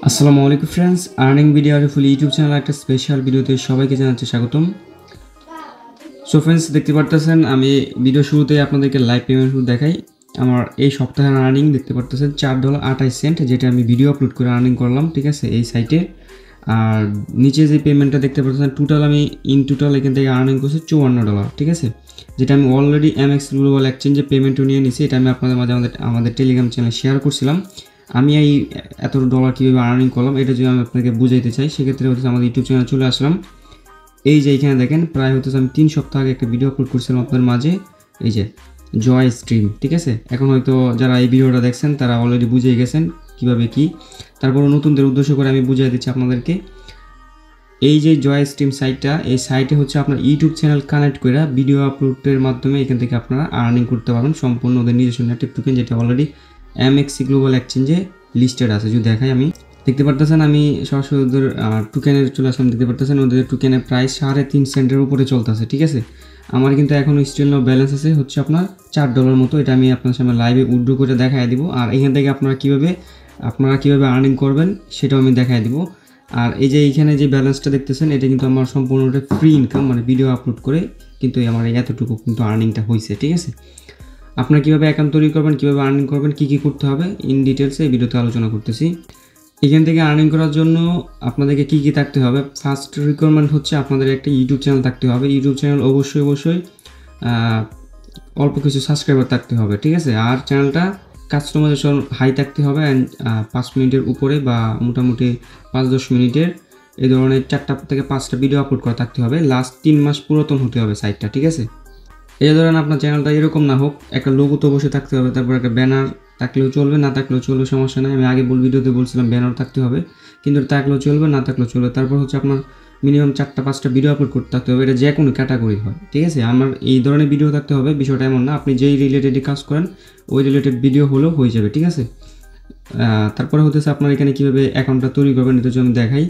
আসসালামু আলাইকুম friends, earning video full YouTube channel একটা স্পেশাল ভিডিওতে সবাইকে জানাচ্ছি স্বাগতম। সো ফ্রেন্ডস, দেখতে পারতেছেন আমি ভিডিও শুরুতেই আপনাদেরকে লাইভ পেমেন্ট দেখাই। আমার এই সপ্তাহের আর্নিং দেখতে পারতেছেন $4.28, যেটা আমি ভিডিও আপলোড করে আর্নিং করলাম, ঠিক আছে, এই সাইটে। আর নিচে যে পেমেন্টটা দেখতে পাচ্ছেন টোটাল আমি টোটাল এখান থেকে আর্নিং করছি $54, ঠিক আছে, যেটা আমি অলরেডি এমএক্স গ্লোবাল এক্সচেঞ্জে পেমেন্টও নিয়ে নিছি। এটা আমি আপনাদের মাঝে আমাদের টেলিগ্রাম চ্যানেলে শেয়ার করছিলাম। আমি এই এত ডলার কীভাবে আর্নিং করলাম এটা যদি আমি আপনাকে বুঝাইতে চাই, সেক্ষেত্রে হচ্ছে আমাদের ইউটিউব চ্যানেলে চলে আসলাম। এই যে এখানে দেখেন প্রায় হচ্ছে আমি 3 সপ্তাহ আগে একটা ভিডিও আপলোড করছিলাম আপনাদের মাঝে, এই যে জয় স্ট্রিম, ঠিক আছে। এখন হয়তো যারা এই ভিডিওটা দেখছেন তারা অলরেডি বুঝেই গেছেন কীভাবে কি, তারপরও নতুনদের উদ্দেশ্য করে আমি বুঝিয়ে দিচ্ছি আপনাদেরকে। এই যে জয় স্ট্রিম সাইটটা, এই সাইটে হচ্ছে আপনার ইউটিউব চ্যানেল কানেক্ট করে ভিডিও আপলোডের মাধ্যমে এখান থেকে আপনারা আর্নিং করতে পারবেন সম্পূর্ণ ওদের নিজস্ব নেটিভ টোকেন, যেটা অলরেডি এমএক্সি গ্লোবাল এক্সচেঞ্জে লিস্টেড আছে। যদি দেখাই, আমি দেখতে পারতেছেন আমি সরাসরি ওদের টোকেনের চলে আসলাম। দেখতে পারতেছেন ওদের টোকেনের প্রাইস 3.5 সেন্টের উপরে চলতেছে, ঠিক আছে। আমার কিন্তু এখনও স্টিল নো ব্যালেন্স আছে হচ্ছে আপনার $4 মতো। এটা আমি আপনার সামনে লাইভে উইথড্র করে দেখাই দিব। আর এখান থেকে আপনারা কীভাবে আর্নিং করবেন সেটাও আমি দেখাই দিব। আর এই যে এইখানে যে ব্যালেন্সটা দেখতেছেন এটা কিন্তু আমার সম্পূর্ণটা ফ্রি ইনকাম, মানে ভিডিও আপলোড করে কিন্তু আমার এতটুকু কিন্তু আর্নিংটা হয়েছে, ঠিক আছে। আপনারা কীভাবে অ্যাকাউন্ট তৈরি করবেন, কীভাবে আর্নিং করবেন, কী কী করতে হবে ইন ডিটেলসে এই ভিডিওতে আলোচনা করতেছি। এখান থেকে আর্নিং করার জন্য আপনাদেরকে কী কী থাকতে হবে। ফার্স্ট রিকোয়ারমেন্ট হচ্ছে আপনাদের একটা ইউটিউব চ্যানেল থাকতে হবে। ইউটিউব চ্যানেল অবশ্যই অল্প কিছু সাবস্ক্রাইবার থাকতে হবে, ঠিক আছে। আর চ্যানেলটা কাস্টমাইজেশন হাই থাকতে হবে অ্যান্ড 5 মিনিটের উপরে বা মোটামুটি 5-10 মিনিটের এই ধরনের 4টা থেকে 5টা ভিডিও আপলোড করা থাকতে হবে। লাস্ট 3 মাস পুরাতন হতে হবে সাইটটা, ঠিক আছে। এই ধরেন আপনার চ্যানেলটা এরকম না হোক, একটা লোগো তো অবশ্যই থাকতে হবে, তারপর একটা ব্যানার থাকলেও চলবে, না থাকলেও চলবে, সমস্যা নেই। আমি আগে ভিডিওতে বলছিলাম ব্যানার থাকতে হবে, কিন্তু থাকলেও চলবে, না থাকলেও চলবে। তারপর হচ্ছে আপনার মিনিমাম 4-5টা ভিডিও আপলোড করতে থাকতে হবে। এটা যে কোনো ক্যাটাগরি হয়, ঠিক আছে। আমার এই ধরনের ভিডিও থাকতে হবে, বিষয়টা এমন না আপনি যেই রিলেটেডে কাজ করেন ওই রিলেটেড ভিডিও হলেও হয়ে যাবে, ঠিক আছে। তারপরে হতেছে আপনার এখানে কীভাবে অ্যাকাউন্টটা তৈরি করবেন এটা যদি আমি দেখাই।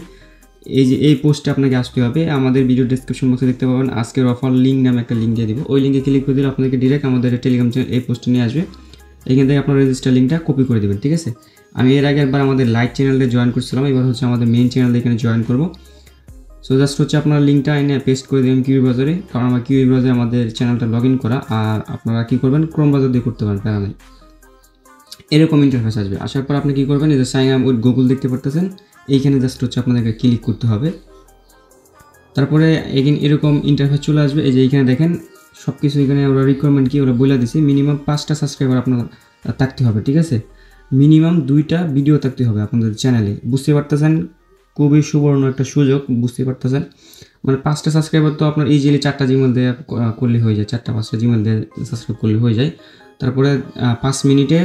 এই যে এই পোস্টে আপনাকে আসতে হবে, আমাদের ভিডিও ডেসক্রিপশন বক্সে দেখতে পাবেন আজকের অফার লিঙ্ক নামে একটা লিঙ্ক দিয়ে দিব। ওই লিঙ্কে ক্লিক করে দিলে আপনাদেরকে ডিরেক্ট আমাদের টেলিগ্রাম চ্যানেল এই পোস্টে নিয়ে আসবে। এখান থেকে আপনার রেজিস্টার লিঙ্কটা কপি করে দেবেন, ঠিক আছে। আমি এর আগে একবার আমাদের লাইট চ্যানেলে জয়েন করছিলাম, এবার হচ্ছে আমাদের মেইন চ্যানেলে এখানে জয়েন করব। সো জাস্ট হচ্ছে আপনার লিঙ্কটা এনে পেস্ট করে দেবেন কিউই ব্রাউজারে, কারণ আমার কিউই ব্রাউজারে আমাদের চ্যানেলটা লগ ইন করা। আর আপনারা কী করবেন, ক্রোম ব্রাউজার দিয়ে করতে পারেন, প্যারা নেই। এরকম ইন্টারফেস আসবে। আসার পর আপনি কী করবেন, এই যে সাইন আপ উইথ গুগল দেখতে পারতেছেন, এইখানে জাস্ট হচ্ছে আপনাদেরকে ক্লিক করতে হবে। তারপরে এরকম ইন্টারফেস চলে আসবে। এই যে এইখানে দেখেন সব কিছু এখানে ওরা রিকোয়ারমেন্ট কি ওরা বলে দিছে, মিনিমাম 5টা সাবস্ক্রাইবার আপনার থাকতে হবে, ঠিক আছে। মিনিমাম 2টা ভিডিও থাকতে হবে আপনাদের চ্যানেলে। বুঝতে পারতেছেন, খুবই সুবর্ণ একটা সুযোগ, বুঝতে পারতেছেন। মানে 5টা সাবস্ক্রাইবার তো আপনার ইজিলি 4টা জিমেল দিয়ে করলে হয়ে যায়, 4-5টা জিমেল দিয়ে সাবস্ক্রাইব করলে হয়ে যায়। তারপরে 5 মিনিটে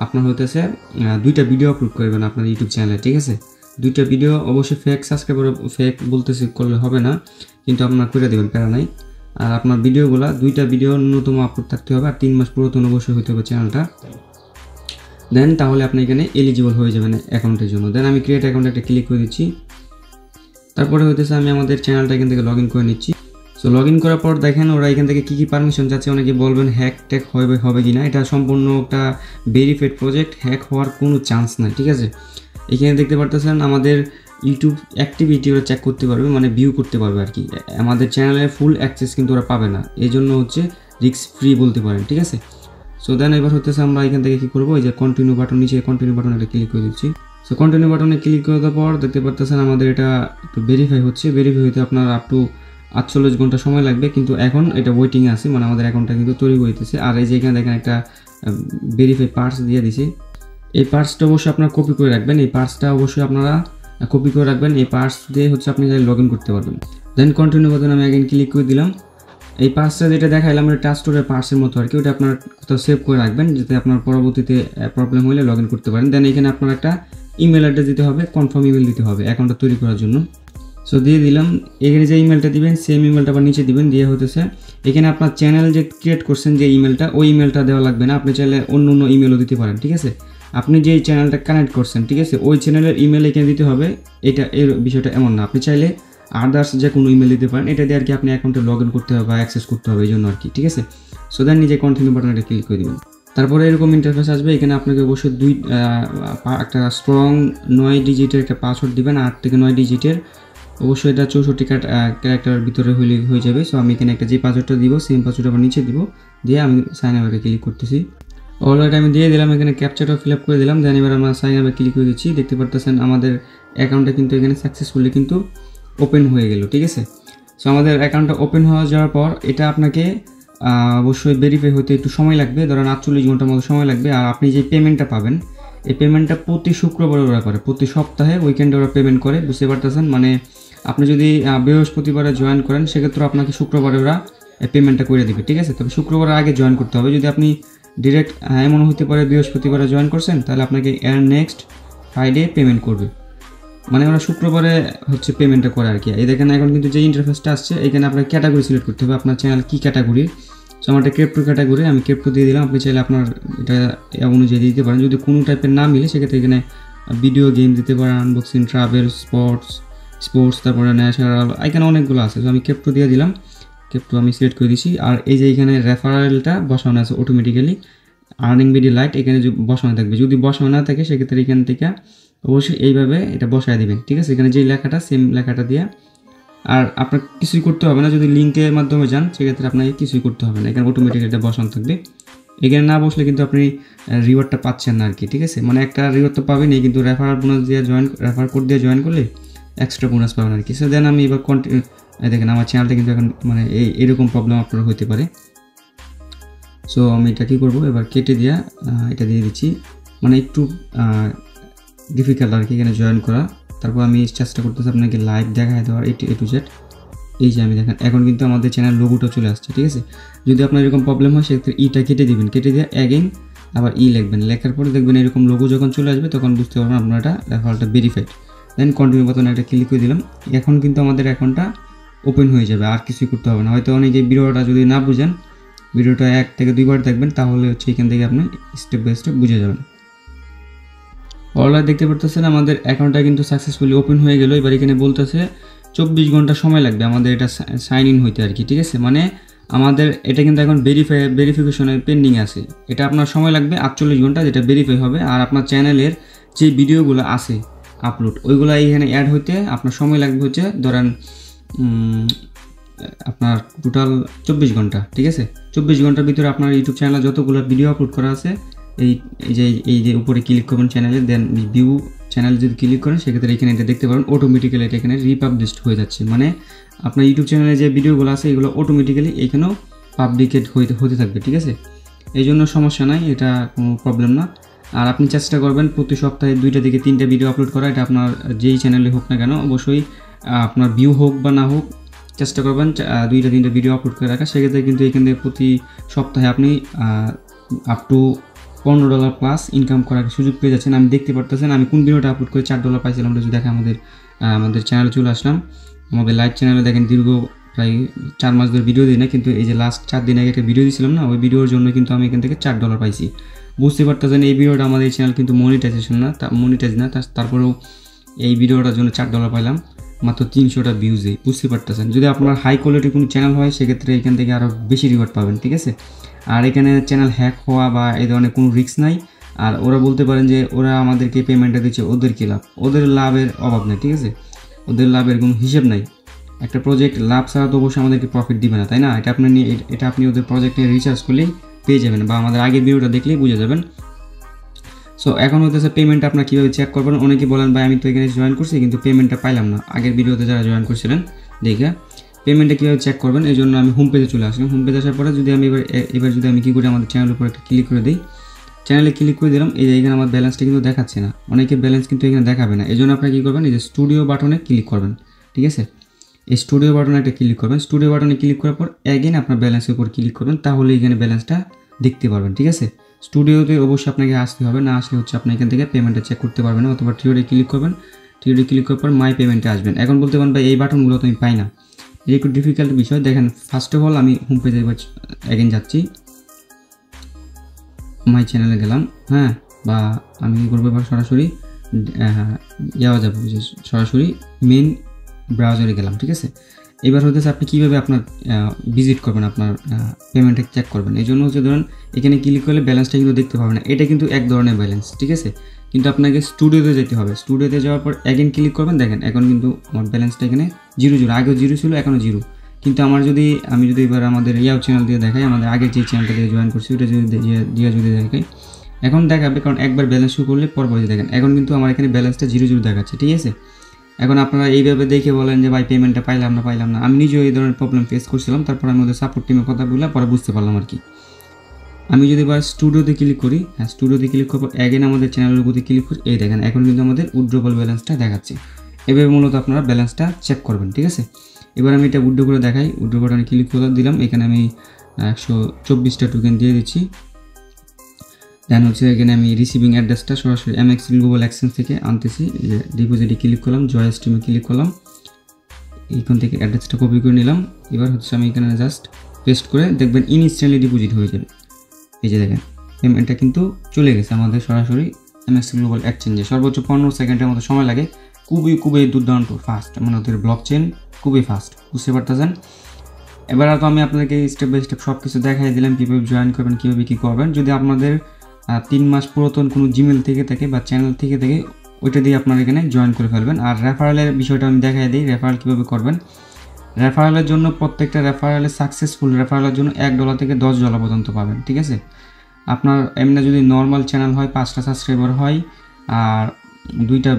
আপনার হতেছে 2টা ভিডিও আপলোড করবেন আপনার ইউটিউব চ্যানেলে, ঠিক আছে। 2টা ভিডিও অবশ্যই ফেক সাবস্ক্রাইবার, ফেক বলতেছি করলে হবে না, কিন্তু আপনার করে দেবেন, প্যারা নাই। আর আপনার ভিডিওগুলো 2টা ভিডিও ন্যূনতম আপলোড থাকতে হবে, আর 3 মাস পুরাতন অবশ্যই হতে হবে চ্যানেলটা। দেন তাহলে আপনি এখানে এলিজিবল হয়ে যাবেন অ্যাকাউন্টের জন্য। দেন আমি ক্রিয়েট অ্যাকাউন্টে একটা ক্লিক করে দিচ্ছি। তারপরে হইতেছে আমি আমাদের চ্যানেলটা এখান থেকে লগ ইন করে নিচ্ছি। সো লগ ইন করার পর দেখেন ওরা এখান থেকে কী পারমিশন চাচ্ছে। অনেকে বলবেন হ্যাক ট্যাক হবে কি না, এটা সম্পূর্ণ একটা ভেরিফাইড প্রজেক্ট, হ্যাক হওয়ার কোনো চান্স নাই, ঠিক আছে। এখানে দেখতে পারতেছেন আমাদের ইউটিউব অ্যাক্টিভিটি ওরা চেক করতে পারবে, মানে ভিউ করতে পারবে আর কি। আমাদের চ্যানেলের ফুল অ্যাক্সেস কিন্তু ওরা পাবে না, এই জন্য হচ্ছে রিস্ক ফ্রি বলতে পারেন, ঠিক আছে। সো দেন এবার হতেছে আমরা এখান থেকে কী করবো, এই যে কন্টিনিউ বাটন, নিচে কন্টিনিউ বাটন একটা ক্লিক করে দিচ্ছি। সো কন্টিনিউ বাটনে ক্লিক করে দেওয়ার পর দেখতে পারতেছেন আমাদের এটা একটু ভেরিফাই হচ্ছে। ভেরিফাই হতে আপনার আপ টু 48 ঘন্টা সময় লাগবে, কিন্তু এখন এটা ওয়েটিংয়ে আছে, মানে আমাদের অ্যাকাউন্টটা কিন্তু তৈরি হইতেছে। আর এই যে এখানে দেখেন একটা ভেরিফাই পার্স দিয়ে দিছে। এই পার্সটা অবশ্যই আপনারা কপি করে রাখবেন, এই পার্সটা অবশ্যই আপনারা কপি করে রাখবেন। এই পার্স দিয়ে হচ্ছে আপনি লগ ইন করতে পারবেন। দেন কন্টিনিউ বাটনে আমি অ্যাগেন ক্লিক করে দিলাম। এই পার্সটা যেটা দেখাইলাম এটা ট্রাস্টোরের পার্সের মতো আর কি, ওটা আপনার কোথাও সেভ করে রাখবেন যাতে আপনার পরবর্তীতে প্রবলেম হলে লগ ইন করতে পারেন। দেন এখানে আপনার একটা ইমেল অ্যাড্রেস দিতে হবে, কনফার্ম ইমেল দিতে হবে অ্যাকাউন্টটা তৈরি করার জন্য। সো দিয়ে দিলাম। এখানে যে ইমেলটা দিবেন সেম ইমেলটা আবার নিচে দিবেন, দিয়ে হতেছে এখানে আপনার চ্যানেল যে ক্রিয়েট করছেন যে ইমেলটা, ওই ইমেলটা দেওয়া লাগবে না, আপনি চাইলে অন্য ইমেলও দিতে পারেন, ঠিক আছে। আপনি যেই চ্যানেলটা কানেক্ট করছেন, ঠিক আছে, ওই চ্যানেলের ইমেল এখানে দিতে হবে। এর বিষয়টা এমন না, আপনি চাইলে আদার্স যে কোনো ইমেল দিতে পারেন, এটা দিয়ে আর কি আপনি অ্যাকাউন্টে লগ ইন করতে হবে বা অ্যাক্সেস করতে হবে এই জন্য আর কি, ঠিক আছে। সো দেন নিজে কন্টিনিউ বাটনে ক্লিক করে দেবেন। তারপরে এরকম ইন্টারফেস আসবে। এখানে আপনাকে অবশ্যই একটা স্ট্রং 9 ডিজিটের একটা পাসওয়ার্ড দিবেন, 8 থেকে 9 ডিজিটের। অবশ্যই এটা 64 ক্যারেক্টারের ভিতরে হয়ে যাবে। সো আমি এখানে একটা যে পাসওয়ার্ডটা দিব সেম পাসওয়ার্ড আবার নিচে দিব, দিয়ে আমি সাইন আপে ক্লিক করতেছি। অলরেডি আমি দিয়ে দিলাম, এখানে ক্যাপচাটাও ফিল আপ করে দিলাম। দেন এবার আমরা সাইন আপে ক্লিক করে দিচ্ছি। দেখতে পারতেছেন আমাদের অ্যাকাউন্টটা কিন্তু এখানে সাকসেসফুলি কিন্তু ওপেন হয়ে গেল, ঠিক আছে। সো আমাদের অ্যাকাউন্টটা ওপেন হয়ে যাওয়ার পর এটা আপনাকে অবশ্যই ভেরিফাই হতে একটু সময় লাগবে, ধরেন 48 ঘন্টার মতো সময় লাগবে। আর আপনি যে পেমেন্টটা পাবেন, এই পেমেন্টটা প্রতি শুক্রবারে ওরা করে, প্রতি সপ্তাহে উইকেন্ডে ওরা পেমেন্ট করে, বুঝতে পারতেছেন। মানে আপনি যদি বৃহস্পতিবারে জয়েন করেন সেক্ষেত্রে আপনাকে শুক্রবারে ওরা পেমেন্টটা করে দেবে, ঠিক আছে। তবে শুক্রবারের আগে জয়েন করতে হবে। যদি আপনি ডিরেক্ট এমন হতে পারে বৃহস্পতিবারে জয়েন করছেন, তাহলে আপনাকে এর নেক্সট ফ্রাইডে পেমেন্ট করবে, মানে ওরা শুক্রবারে হচ্ছে পেমেন্টটা করে আর কি। এই দেখেন এখন কিন্তু যে ইন্টারফেসটা আসছে, এখানে আপনার ক্যাটাগরি সিলেক্ট করতে হবে, আপনার চ্যানেল কী ক্যাটাগরি। সো আমার একটা ক্রিপ্টো ক্যাটাগরি, আমি ক্রিপ্টো দিয়ে দিলাম। আপনি চাইলে আপনার এটা অনুযায়ী দিতে পারেন। যদি কোনো টাইপের না মিলে সেক্ষেত্রে এখানে ভিডিও গেম দিতে পারেন, আনবক্সিং, ট্রাভেল, স্পোর্টস, তারপরে ন্যাচারাল, এখানে অনেকগুলো আছে। তো আমি ক্রিপ্টো দিয়ে দিলাম, ক্রিপ্টো আমি সিলেক্ট করে দিচ্ছি। আর এই যে এখানে রেফারেলটা বসানো আছে অটোমেটিক্যালি, আর্নিং ভিডিও লাইট এখানে বসানো থাকবে। যদি বসানো না থাকে সেক্ষেত্রে এখান থেকে অবশ্যই এইভাবে এটা বসায় দিবেন, ঠিক আছে। এখানে যে লেখাটা সেম লেখাটা দিয়ে, আর আপনার কিছুই করতে হবে না। যদি লিঙ্কের মাধ্যমে যান সেক্ষেত্রে আপনাকে কিছুই করতে হবে না, এখানে অটোমেটিক এটা বসানো থাকবে। এখানে না বসলে কিন্তু আপনি রিওয়ার্ডটা পাচ্ছেন না আর কি, ঠিক আছে। মানে একটা রিওয়ার্ড তো পাবেন, কিন্তু রেফার বোনাস দিয়ে রেফার কোড দিয়ে জয়েন করলে এক্সট্রা বোনাস পাবেন আর কি। সো দেন আমি এবার দেখেন আমার চ্যানেলটা কিন্তু এখন মানে এরকম প্রবলেম আপনার হতে পারে। সো আমি এটা কী করবো, এবার কেটে দিয়া এটা দিয়ে দিচ্ছি, মানে একটু ডিফিকাল্ট আর কি এখানে জয়েন করা। তারপর আমি চেষ্টা করতেছি আপনাকে লাইভ দেখায় দেওয়ার এ টু জেড। এই যে আমি দেখেন এখন কিন্তু আমাদের চ্যানেল লোগোটা চলে আসছে, ঠিক আছে। যদি আপনার এরকম প্রবলেম হয় সেক্ষেত্রে ইটা কেটে দিবেন, কেটে দিয়ে অ্যাগেন আবার লিখবেন। লেখার পরে দেখবেন এরকম লোগো যখন চলে আসবে তখন বুঝতে পারবেন আপনার এটা রেফারেলটা ভেরিফাইড। দেন কন্টিনিউ বাটনে একটা ক্লিক করে দিলাম। এখন কিন্তু আমাদের অ্যাকাউন্টটা ওপেন হয়ে যাবে, আর কিছুই করতে হবে না। হয়তো অনেক এই ভিডিওটা যদি না বুঝেন, ভিডিওটা 1 থেকে 2 বার দেখবেন, তাহলে হচ্ছে এখান থেকে আপনি স্টেপ বাই স্টেপ বুঝে যাবেন। অলরেডি দেখতে পারতেছেন আমাদের অ্যাকাউন্টটা কিন্তু সাকসেসফুলি ওপেন হয়ে গেল। এবার এখানে বলতেছে 24 ঘন্টা সময় লাগবে আমাদের এটা সাইন ইন হইতে আর কি, ঠিক আছে। মানে আমাদের এটা কিন্তু এখন ভেরিফিকেশনে পেন্ডিং আছে। এটা আপনার সময় লাগবে 48 ঘন্টা, যেটা ভেরিফাই হবে। আর আপনার চ্যানেলের যে ভিডিওগুলো আছে আপলোড, ওইগুলো এখানে অ্যাড হইতে আপনার সময় লাগবে হচ্ছে ধরেন আপনার টোটাল 24 ঘন্টা, ঠিক আছে। 24 ঘন্টার ভিতরে আপনার ইউটিউব চ্যানেলে যতগুলো ভিডিও আপলোড করা আছে, এই যে উপরে ক্লিক করবেন চ্যানেলে, দেন ভিউ চ্যানেল যদি ক্লিক করেন সেক্ষেত্রে এখানে এটা দেখতে পারেন অটোমেটিক্যালি এটা এখানে রিপাবলিশড হয়ে যাচ্ছে। মানে আপনার ইউটিউব চ্যানেলে যে ভিডিওগুলো আছে এগুলো অটোমেটিক্যালি এখানেও পাবলিকেট হতে থাকবে, ঠিক আছে। এই জন্য সমস্যা নাই, এটা কোনো প্রবলেম না। আর আপনি চেষ্টা করবেন প্রতি সপ্তাহে 2টা থেকে 3টা ভিডিও আপলোড করা। এটা আপনার যেই চ্যানেলে হোক না কেন, অবশ্যই আপনার ভিউ হোক বা না হোক, চেষ্টা করবেন 2টা 3টা ভিডিও আপলোড করে রাখা। সেক্ষেত্রে কিন্তু এখান থেকে প্রতি সপ্তাহে আপনি আপ টু $15 প্লাস ইনকাম করার সুযোগ পেয়ে যাচ্ছেন। আমি দেখতে পারতেছেন আমি কোন ভিডিওটা আপলোড করে $4 পাইছিলাম। যদি দেখেন আমাদের চ্যানেলে চলে আসলাম, আমাদের লাইভ চ্যানেলে দেখেন দীর্ঘ প্রায় 4 মাস ধরে ভিডিও দিই না, কিন্তু এই যে লাস্ট 4 দিন আগে একটা ভিডিও দিয়েছিলাম না, ওই ভিডিওর জন্য কিন্তু আমি এখান থেকে $4 পাইছি। বুঝতে পারতেছেন এই ভিডিওটা আমাদের এই চ্যানেল কিন্তু মনিটাইজ না, তারপরেও এই ভিডিওটার জন্য $4 পাইলাম মাত্র 300টা ভিউজে। বুঝতে পারতেছেন যদি আপনার হাই কোয়ালিটির কোনো চ্যানেল হয় সেক্ষেত্রে এখান থেকে আরও বেশি রিওয়ার্ড পাবেন, ঠিক আছে। আর এখানে চ্যানেল হ্যাক হওয়া বা এই ধরনের কোনো রিস্ক নাই। আর ওরা বলতে পারেন যে ওরা আমাদেরকে পেমেন্টটা দিচ্ছে, ওদের কী লাভ, ওদের লাভের অভাব নেই, ঠিক আছে। ওদের লাভের কোনো হিসেব নাই। একটা প্রজেক্ট লাভ ছাড়া তো অবশ্যই আমাদেরকে প্রফিট দিবে না, তাই না। এটা আপনি ওদের প্রজেক্টে রিচার্জ করলেই পেয়ে যাবেন, বা আমাদের আগের ভিডিওটা দেখলেই বুঝে যাবেন। সো এখন হতেছে পেমেন্ট আপনার কীভাবে চেক করবেন। অনেকে বলেন ভাই আমি তো এখানে জয়েন করছি কিন্তু পেমেন্টটা পাইলাম না। আগের ভিডিওতে যারা জয়েন করছিলেন দেখে পেমেন্টটা কীভাবে চেক করবেন, এই জন্য আমি হোম পেজে চলে আসলাম। হোম পেজে আসার পরে যদি আমি এবার যদি আমি কী করি, আমাদের চ্যানেলের উপর একটা ক্লিক করে দিই, চ্যানেলে ক্লিক করে দিলাম। এই যে এখানে আমার ব্যালেন্সটা কিন্তু দেখাচ্ছে না, অনেকে ব্যালেন্স কিন্তু এখানে দেখাবে না। এই জন্য আপনারা কী করবেন, এই যে স্টুডিও বাটনে ক্লিক করবেন, ঠিক আছে। এই স্টুডিও বাটনে একটা ক্লিক করবেন। স্টুডিও বাটনে ক্লিক করার পর অ্যাগেন আপনার ব্যালেন্সের উপর ক্লিক করবেন, তাহলে এখানে ব্যালেন্সটা দেখতে পারবেন, ঠিক আছে। স্টুডিওতে অবশ্যই আপনাকে আসতে হবে, না আসলে হচ্ছে আপনি এখান থেকে পেমেন্টটা চেক করতে পারবেন না। অথবা থিওরি ক্লিক করবেন, থিওরি ক্লিক করার পর মাই পেমেন্টে আসবেন। এখন বলতে পারেন ভাই এই বাটনগুলো তো আমি পাই না, এই একটু ডিফিকাল্ট বিষয়। দেখেন ফার্স্ট অফ অল আমি হোম পেজে অ্যাগেন যাচ্ছি, মাই চ্যানেলে গেলাম, হ্যাঁ, বা আমি কী করবো এবার সরাসরি যাওয়া যাবো, সরাসরি মেন ব্রাউজারে গেলাম, ঠিক আছে। এবার হচ্ছে আপনি কীভাবে আপনার ভিজিট করবেন, আপনার পেমেন্টটা চেক করবেন। এই জন্য হচ্ছে ধরুন এখানে ক্লিক করলে ব্যালেন্সটা কিন্তু দেখতে পাবেন না, এটা কিন্তু এক ধরনের ব্যালেন্স, ঠিক আছে। কিন্তু আপনাকে স্টুডিওতে যেতে হবে, স্টুডিওতে যাওয়ার পর অ্যাগেন ক্লিক করবেন, দেখেন এখন কিন্তু আমার ব্যালেন্সটা এখানে 0 আগেও 0 ছিল, এখনও 0। কিন্তু আমি যদি এবার আমাদের ইয়াও চ্যানেল দিয়ে দেখাই, আমাদের আগের যে চ্যানেলটা দিয়ে জয়েন করছি ওটা যদি যদি দেখাই, এখন দেখাবে, কারণ একবার ব্যালেন্স শুরু করলে পরবর্তী দেখেন এখন কিন্তু আমার এখানে ব্যালেন্সটা 0 দেখাচ্ছে, ঠিক আছে। এখন আপনারা এইভাবে দেখে বলেন যে ভাই পেমেন্টটা পাইলাম না, আমি নিজেও এই ধরনের প্রবলেম ফেস করছিলাম, তারপর আমি ওদের সাপোর্ট টিমের কথা বলে পরে বুঝতে পারলাম আর কি। আমি যদি এবার স্টুডিওতে ক্লিক করি, হ্যাঁ স্টুডিওতে ক্লিক করবো, অ্যাগেন আমাদের চ্যানেলের উপরে ক্লিক করি, এই দেখেন এখন কিন্তু আমাদের উইথড্রবল ব্যালেন্সটা দেখাচ্ছে। এভাবে মূলত আপনারা ব্যালেন্সটা চেক করবেন, ঠিক আছে। এবার আমি এটা উইথড্র করে দেখাই, উইথড্র বাটনে ক্লিক করে দিলাম, এখানে আমি 124টা টোকেন দিয়ে দিচ্ছি। দেন হচ্ছে এখানে আমি রিসিভিং অ্যাড্রেসটা সরাসরি MX গ্লোবাল এক্সচেঞ্জ থেকে আনতেছি, যে ডিপোজিটে ক্লিক করলাম, জয় স্ট্রিমে ক্লিক করলাম, এইখান থেকে অ্যাড্রেসটা কপি করে নিলাম। এবার হচ্ছে আমি এখানে জাস্ট পেস্ট করে দেখবেন ইনস্ট্যান্টলি ডিপোজিট হয়ে যাবে। এই যে দেখেন পেমেন্টটা কিন্তু চলে গেছে আমাদের সরাসরি MX গ্লোবাল এক্সচেঞ্জে। সর্বোচ্চ 15 সেকেন্ডের মতো সময় লাগে, খুবই দুর্দান্ত ফাস্ট, মানে ওদের ব্লক চেন খুবই ফাস্ট, বুঝতে পারতেছেন। এবার তো আমি আপনাদেরকে স্টেপ বাই স্টেপ সব কিছু দেখাই দিলাম, কীভাবে জয়েন করবেন, কীভাবে কী করবেন। যদি আপনাদের 3 মাস পুরাতন কোনো জিমেল থেকে থাকে বা চ্যানেল থেকে থাকে, ওইটা দিয়ে আপনারা এখানে জয়েন করে ফেলবেন। আর রেফারেলের বিষয়টা আমি দেখাই দিই, রেফারেল কীভাবে করবেন। রেফারেলের জন্য প্রত্যেকটা রেফারেলের সাকসেসফুল রেফারেলের জন্য $1 থেকে $10 পর্যন্ত পাবেন, ঠিক আছে। আপনার এমনি যদি নর্মাল চ্যানেল হয়, 5টা সাবস্ক্রাইবার হয় আর 2টা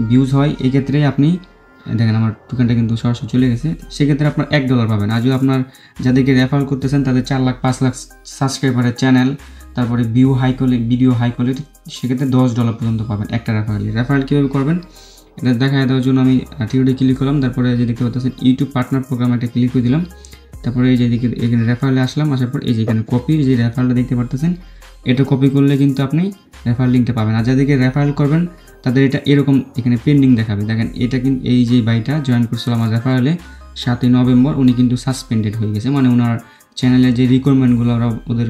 ভিউজ হয়, এই ক্ষেত্রে আপনি দেখেন আমার টোকেনটা কিন্তু সরাসরি চলে গেছে, সেক্ষেত্রে আপনার $1 পাবেন। আর যদি আপনার যাদেরকে রেফারেল করতেছেন তাদের 4 লাখ 5 লাখ সাবস্ক্রাইবারের চ্যানেল, তারপরে ভিডিও হাই কোয়ালিটি, সেক্ষেত্রে $10 পর্যন্ত পাবেন একটা রেফারেল কীভাবে করবেন এটা দেখা দেওয়ার জন্য আমি থিওরিতে ক্লিক করলাম, তারপরে যে দেখতে পাচ্ছেন ইউটিউব পার্টনার প্রোগ্রাম একটা ক্লিক করে দিলাম, তারপরে এই যে এখানে রেফারেলে আসলাম, আসার পর এই যে এখানে কপি, যে রেফারেলটা দেখতে পাচ্ছেন এটা কপি করলে কিন্তু আপনি রেফারেল লিঙ্কটা পাবেন। আর যাদেরকে রেফারেল করবেন তাদের এটা এরকম এখানে পেন্ডিং দেখাবে, দেখেন এটা কিন্তু এই যে ভাইটা জয়েন করছিল আমার রেফারেলে 7ই নভেম্বর, উনি কিন্তু সাসপেন্ডেড হয়ে গেছে, মানে ওনার চ্যানেলে যে রিকোয়ারমেন্টগুলো ওরা ওদের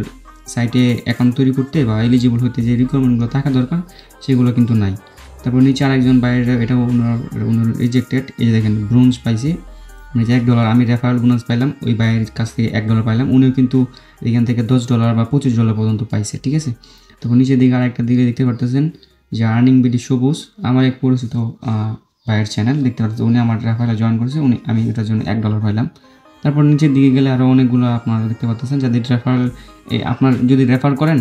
সাইটে অ্যাকাউন্ট তৈরি করতে বা এলিজিবল হতে যে রিকোয়ারমেন্টগুলো থাকা দরকার সেগুলো কিন্তু নাই। তারপর নিচে আরেকজন বাইরে, এটা ওনার রিজেক্টেড, এই যে দেখেন ব্রোঞ্জ পাইছে, মানে যে $1 আমি রেফারেল বোনাস পাইলাম, ওই বাইরের কাছ থেকে $1 পাইলাম, উনিও কিন্তু এখান থেকে $10 বা $25 পর্যন্ত পাইছে, ঠিক আছে। তারপর নিচের দিকে আরেকটা দিকে দেখতে পারতেছেন যে আর্নিং বিডি সবুজ, আমার এক পরিচিত ভাইয়ের চ্যানেল দেখতে পাচ্ছেন, উনি আমার রেফারেলে জয়েন করেছে, আমি এটার জন্য $1 পাইলাম। তারপর নিচের দিকে গেলে আরও অনেকগুলো আপনারা দেখতে পাচ্ছেন যাদের রেফারেল, আপনার যদি রেফার করেন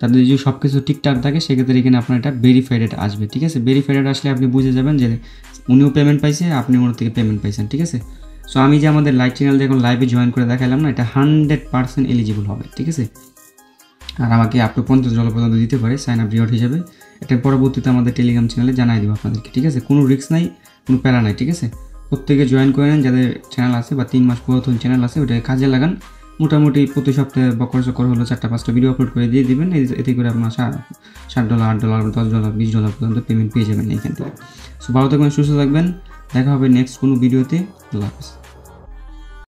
তাদের যদি সব কিছু ঠিকঠাক থাকে সেক্ষেত্রে এখানে আপনার এটা ভেরিফাইড আসবে, ঠিক আছে। ভেরিফাইড আসলে আপনি বুঝে যাবেন যে উনিও পেমেন্ট পাইছে, আপনি ওনার থেকে পেমেন্ট পাইছেন, ঠিক আছে। সো আমি যে আমাদের লাইভ চ্যানেল দিয়ে এখন লাইভে জয়েন করে দেখালাম না, এটা 100% এলিজিবল হবে, ঠিক আছে। আর আমাকে আপ টু $50 পর্যন্ত দিতে পারে সাইন আপ রিওয়ার্ড হিসেবে। এটা পরবর্তীতে আমাদের টেলিগ্রাম চ্যানেলে জানাই দেবো আপনাদেরকে, ঠিক আছে। কোনো রিস্ক নাই, কোনো প্যারা নাই, ঠিক আছে। প্রত্যেকে জয়েন করে নেন যাদের চ্যানেল আছে বা 3 মাস পুরাতন চ্যানেল আছে, ওটা কাজে লাগান। মোটামুটি প্রতি সপ্তাহে বকর হলো 4টা-5টা ভিডিও আপলোড করে দিয়ে দিবেন, এতে করে আপনার $7, $8, $10, $20 পর্যন্ত পেমেন্ট পেয়ে যাবেন এইখান থেকে। সো ভালো থাকবেন, সুস্থ থাকবেন, দেখা হবে নেক্সট কোনো ভিডিওতে। আল্লাহ হাফেজ।